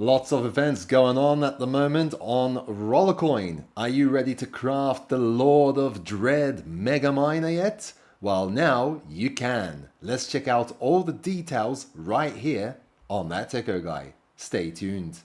Lots of events going on at the moment on Rollercoin. Are you ready to craft the Lord of Dread Mega Miner yet? Well, now you can. Let's check out all the details right here on That Techo guy. Stay tuned.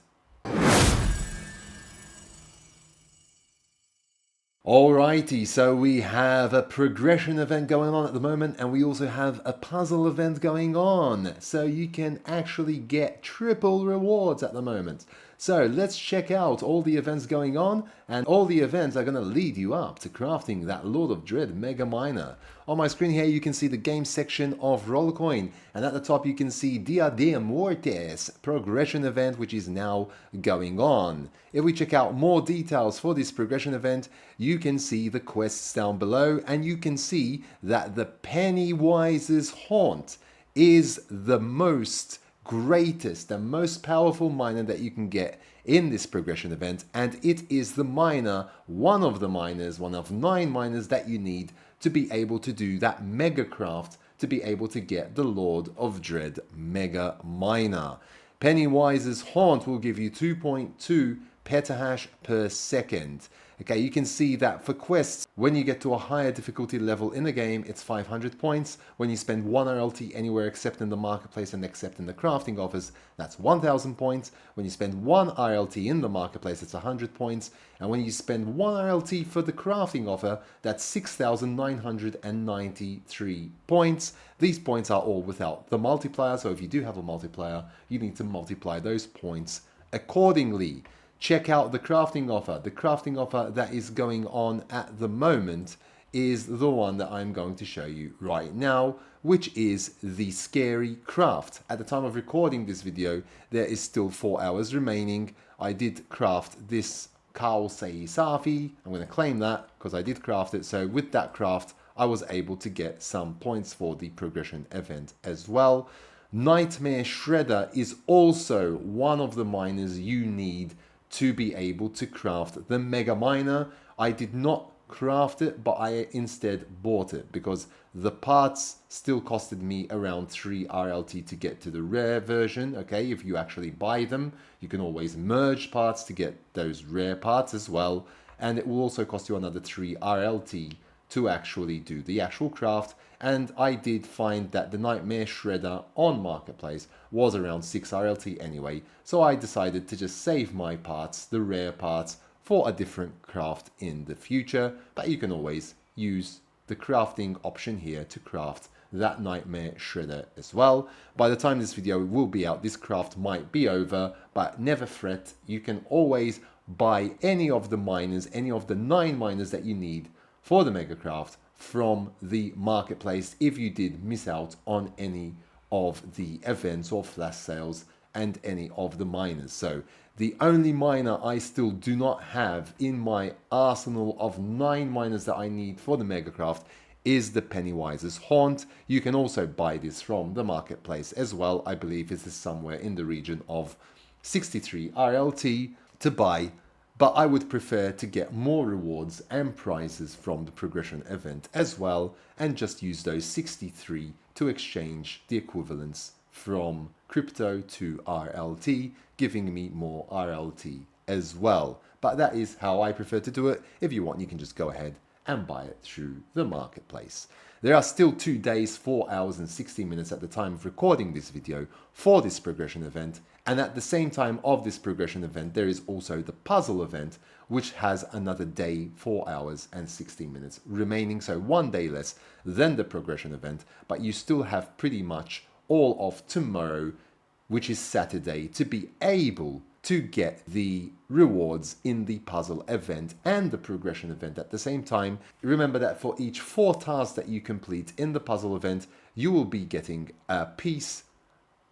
Alrighty, so we have a progression event going on at the moment, and we also have a puzzle event going on. So you can actually get triple rewards at the moment. So let's check out all the events going on, and all the events are going to lead you up to crafting that Lord of Dread Mega Miner. On my screen here you can see the game section of Rollercoin, and at the top you can see Dia de Muertes progression event, which is now going on. If we check out more details for this progression event, you can see the quests down below, and you can see that the Pennywise's Haunt is the greatest and most powerful miner that you can get in this progression event, and it is the miner, one of 9 miners that you need to be able to do that mega craft, to be able to get the Lord of Dread Mega Miner. Pennywise's Haunt will give you 2.2 petahash per second. Okay, you can see that for quests, when you get to a higher difficulty level in the game, it's 500 points. When you spend 1 RLT anywhere except in the marketplace and except in the crafting offers, that's 1000 points. When you spend 1 RLT in the marketplace, it's 100 points. And when you spend 1 RLT for the crafting offer, that's 6993 points. These points are all without the multiplier, so if you do have a multiplier, you need to multiply those points accordingly. Check out the crafting offer. The crafting offer that is going on at the moment is the one that I'm going to show you right now, which is the Scary Craft. At the time of recording this video, there is still 4 hours remaining. I did craft this Kaosei Safi. I'm going to claim that because I did craft it. So with that craft, I was able to get some points for the progression event as well. Nightmare Shredder is also one of the miners you need to be able to craft the Mega Miner. I did not craft it, but I instead bought it because the parts still costed me around 3 RLT to get to the rare version. Okay, if you actually buy them, you can always merge parts to get those rare parts as well, and it will also cost you another 3 RLT to actually do the actual craft. And I did find that the Nightmare Shredder on Marketplace was around 6 RLT anyway, so I decided to just save my parts, the rare parts, for a different craft in the future. But you can always use the crafting option here to craft that Nightmare Shredder as well. By the time this video will be out, this craft might be over, but never fret, you can always buy any of the miners, any of the 9 miners that you need for the Mega Craft from the marketplace if you did miss out on any of the events or flash sales and any of the miners. So the only miner I still do not have in my arsenal of 9 miners that I need for the Mega Craft is the Pennywise's Haunt. You can also buy this from the marketplace as well. I believe this is somewhere in the region of 63 RLT to buy, but I would prefer to get more rewards and prizes from the progression event as well, and just use those 63 to exchange the equivalents from crypto to RLT, giving me more RLT as well. But that is how I prefer to do it. If you want, you can just go ahead and buy it through the marketplace. There are still 2 days, 4 hours and 16 minutes at the time of recording this video for this progression event, and at the same time of this progression event there is also the puzzle event, which has another day, 4 hours and 16 minutes remaining, so 1 day less than the progression event, but you still have pretty much all of tomorrow, which is Saturday, to be able to get the rewards in the puzzle event and the progression event at the same time. Remember that for each 4 tasks that you complete in the puzzle event, you will be getting a piece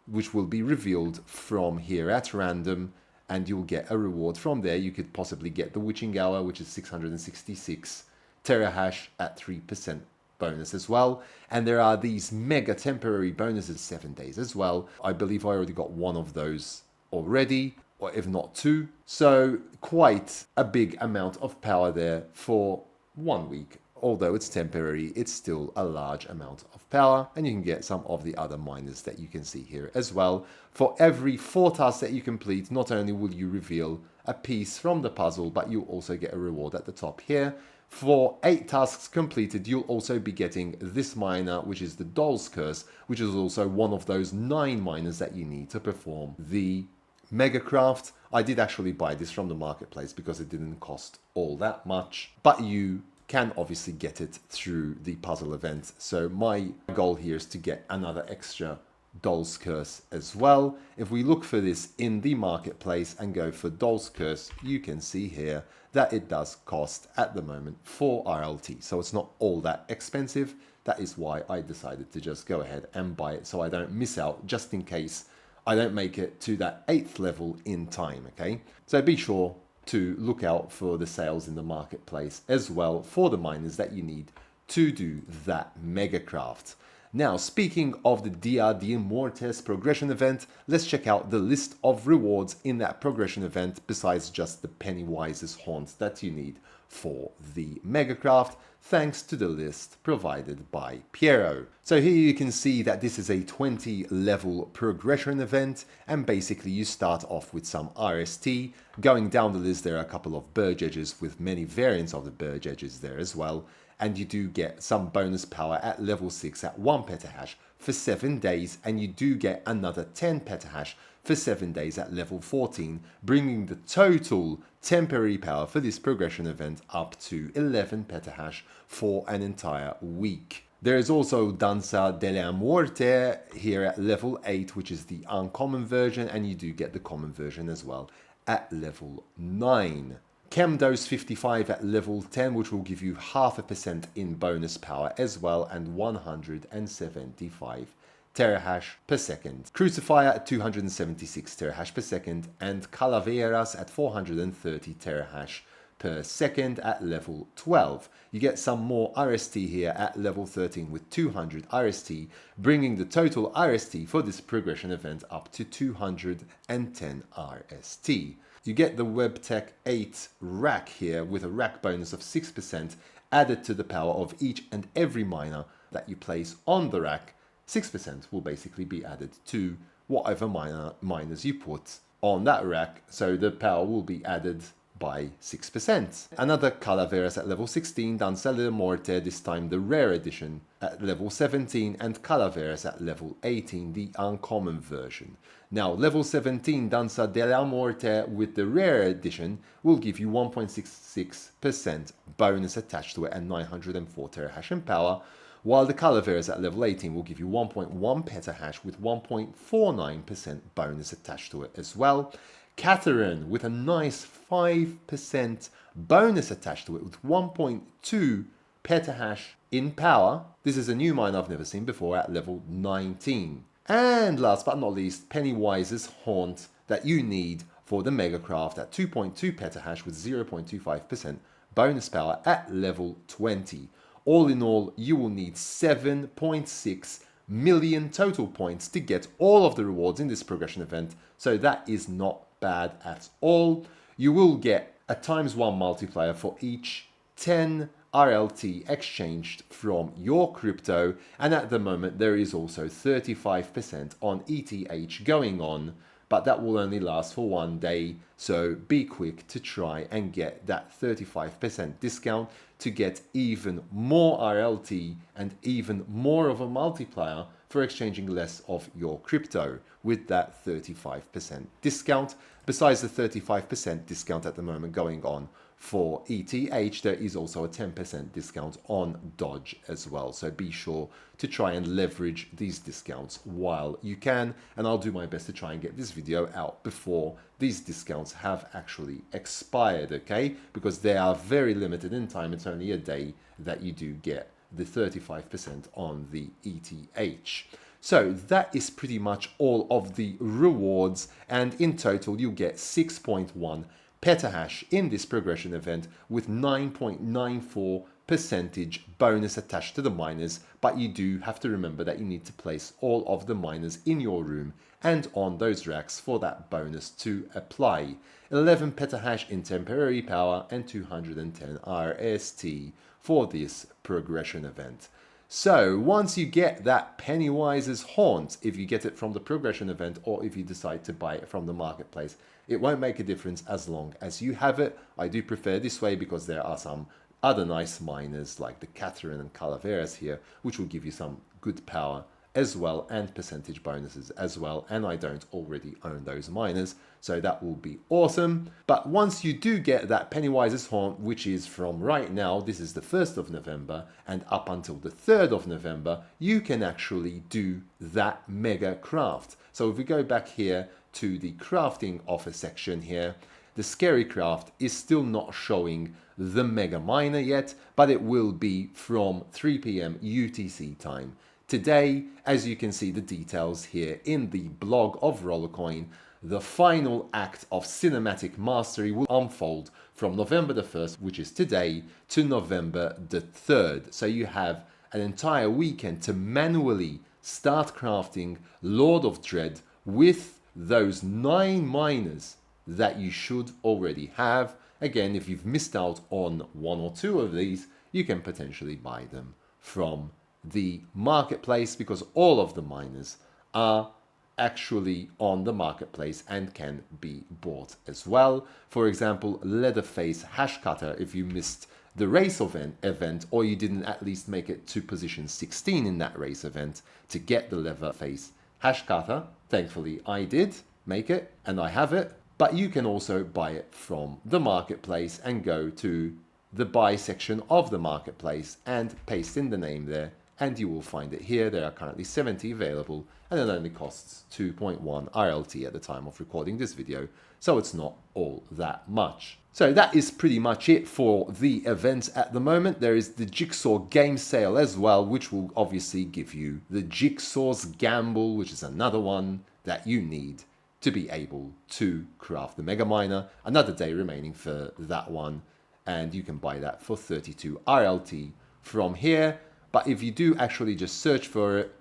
which will be revealed from here at random, and you'll get a reward from there. You could possibly get the Witching Hour, which is 666 terahash at 3% bonus as well. And there are these mega temporary bonuses 7 days as well. I believe I already got one of those already, or if not 2. So quite a big amount of power there for 1 week although it's temporary, it's still a large amount of power, and you can get some of the other miners that you can see here as well. For every 4 tasks that you complete, not only will you reveal a piece from the puzzle, but you also get a reward at the top here. For 8 tasks completed, you'll also be getting this miner, which is the Doll's Curse, which is also one of those 9 miners that you need to perform the Megacraft. I did actually buy this from the marketplace because it didn't cost all that much, but you can obviously get it through the puzzle event. So my goal here is to get another extra Doll's Curse as well. If we look for this in the marketplace and go for Doll's Curse, you can see here that it does cost at the moment 4 RLT. So it's not all that expensive. That is why I decided to just go ahead and buy it so I don't miss out, just in case I don't make it to that 8th level in time, okay? So be sure to look out for the sales in the marketplace as well for the miners that you need to do that Megacraft. Now, speaking of the Dia de Mortes progression event, let's check out the list of rewards in that progression event besides just the Pennywise's haunt that you need for the Megacraft, thanks to the list provided by Piero. So here you can see that this is a 20 level progression event, and basically you start off with some RST. Going down the list, there are a couple of Burge Edges with many variants of the Burge Edges there as well. And you do get some bonus power at level 6 at 1 petahash for 7 days, and you do get another 10 petahash for 7 days at level 14, bringing the total temporary power for this progression event up to 11 petahash for an entire week. There is also Danza della Muerte here at level 8, which is the uncommon version, and you do get the common version as well at level 9. Chemdose 55 at level 10, which will give you 0.5% in bonus power as well, and 175 terahash per second. Crucifier at 276 terahash per second, and Calaveras at 430 terahash per second at level 12. You get some more RST here at level 13 with 200 RST, bringing the total RST for this progression event up to 210 RST. You get the WebTech 8 rack here with a rack bonus of 6% added to the power of each and every miner that you place on the rack. 6% will basically be added to whatever miners you put on that rack, so the power will be added by 6%. Another Calaveras at level 16, Danza della Morte, this time the rare edition at level 17, and Calaveras at level 18, the uncommon version. Now, level 17 Danza della Morte with the rare edition will give you 1.66% bonus attached to it and 904 terahash in power, while the Calaveras at level 18 will give you 1.1 petahash with 1.49% bonus attached to it as well. Catherine with a nice 5% bonus attached to it with 1.2 petahash in power. This is a new mine I've never seen before at level 19. And last but not least, Pennywise's haunt that you need for the Megacraft at 2.2 petahash with 0.25% bonus power at level 20. All in all, you will need 7.6 million total points to get all of the rewards in this progression event, so that is not bad at all. You will get a ×1 multiplier for each 10 RLT exchanged from your crypto, and at the moment there is also 35% on ETH going on, but that will only last for 1 day, so be quick to try and get that 35% discount to get even more RLT and even more of a multiplier for exchanging less of your crypto with that 35% discount. Besides the 35% discount at the moment going on for ETH, there is also a 10% discount on Dodge as well. So be sure to try and leverage these discounts while you can. And I'll do my best to try and get this video out before these discounts have actually expired, okay? Because they are very limited in time. It's only a day that you do get the 35% on the ETH. So that is pretty much all of the rewards, and in total you get 6.1 petahash in this progression event with 9.94% bonus attached to the miners, but you do have to remember that you need to place all of the miners in your room and on those racks for that bonus to apply. 11 petahash in temporary power and 210 RST for this progression event. So once you get that Pennywise's Haunt, if you get it from the progression event or if you decide to buy it from the marketplace, it won't make a difference as long as you have it. I do prefer this way because there are some other nice miners like the Catherine and Calaveras here, which will give you some good power as well and percentage bonuses as well, and I don't already own those miners, so that will be awesome. But once you do get that Pennywise's Haunt, which is from right now, this is the 1st of November, and up until the 3rd of November, you can actually do that mega craft. So if we go back here to the crafting offer section here, the scary craft is still not showing the mega miner yet, but it will be from 3 p.m. UTC time. Today, as you can see the details here in the blog of Rollercoin, the final act of Cinematic Mastery will unfold from November the 1st, which is today, to November the 3rd. So you have an entire weekend to manually start crafting Lord of Dread with those 9 miners that you should already have. Again, if you've missed out on 1 or 2 of these, you can potentially buy them from the marketplace because all of the miners are actually on the marketplace and can be bought as well. For example, Leatherface Hash Cutter, if you missed the race event or you didn't at least make it to position 16 in that race event to get the Leatherface Hash Cutter, thankfully I did make it and I have it, but you can also buy it from the marketplace and go to the buy section of the marketplace and paste in the name there, and you will find it here. There are currently 70 available, and it only costs 2.1 RLT at the time of recording this video, so it's not all that much. So that is pretty much it for the events at the moment. There is the Jigsaw game sale as well, which will obviously give you the Jigsaw's Gamble, which is another one that you need to be able to craft the Mega Miner. Another day remaining for that one, and you can buy that for 32 RLT from here. But if you do actually just search for it,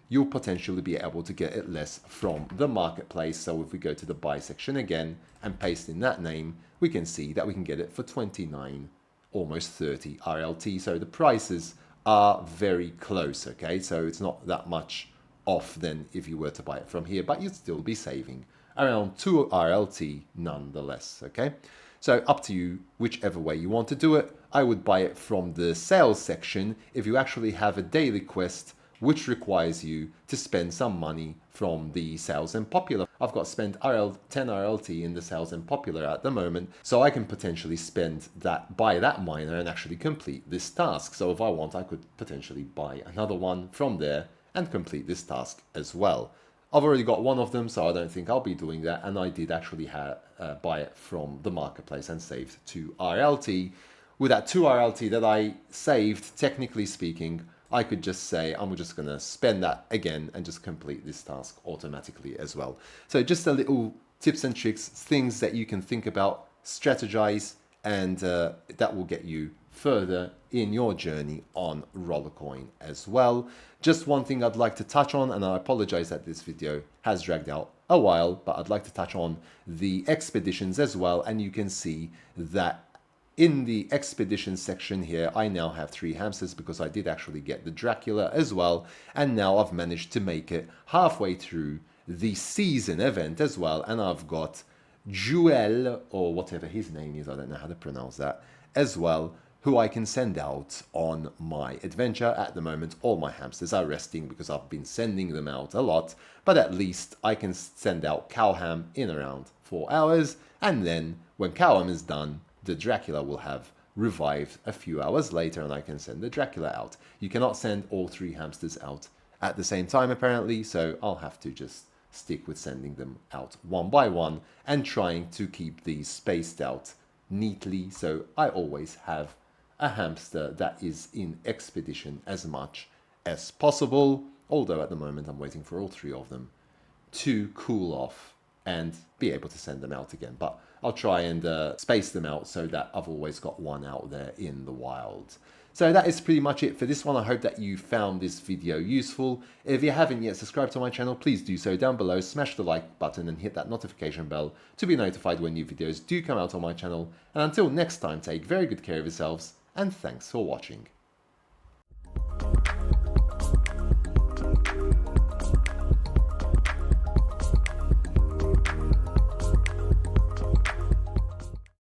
you'll potentially be able to get it less from the marketplace. So if we go to the buy section again and paste in that name, we can see that we can get it for 29, almost 30 RLT. So the prices are very close, okay? So it's not that much off than if you were to buy it from here, but you'd still be saving around 2 RLT nonetheless, okay? So up to you, whichever way you want to do it. I would buy it from the sales section if you actually have a daily quest which requires you to spend some money from the sales and popular. I've got spent 10 RLT in the sales and popular at the moment, so I can potentially spend that, buy that miner and actually complete this task. So if I want, I could potentially buy another one from there and complete this task as well. I've already got one of them, so I don't think I'll be doing that, and I did actually buy it from the marketplace and saved 2 RLT. With that 2 RLT that I saved, technically speaking, I could just say I'm just going to spend that again and just complete this task automatically as well. So just a little tips and tricks, things that you can think about, strategize, and that will get you further in your journey on Rollercoin as well. Just one thing I'd like to touch on, and I apologize that this video has dragged out a while, but I'd like to touch on the expeditions as well. And you can see that in the expedition section here, I now have 3 hamsters because I did actually get the Dracula as well. And now I've managed to make it halfway through the season event as well. And I've got Joel, or whatever his name is, I don't know how to pronounce that, as well, who I can send out on my adventure. At the moment, all my hamsters are resting because I've been sending them out a lot, but at least I can send out Cowham in around 4 hours, and then when Cowham is done, the Dracula will have revived a few hours later, and I can send the Dracula out. You cannot send all 3 hamsters out at the same time, apparently, so I'll have to just stick with sending them out one by one and trying to keep these spaced out neatly, so I always have a hamster that is in expedition as much as possible, although at the moment I'm waiting for all 3 of them to cool off and be able to send them out again. But I'll try and space them out so that I've always got one out there in the wild. So that is pretty much it for this one. I hope that you found this video useful. If you haven't yet subscribed to my channel, please do so down below. Smash the like button and hit that notification bell to be notified when new videos do come out on my channel. And until next time, take very good care of yourselves, and thanks for watching.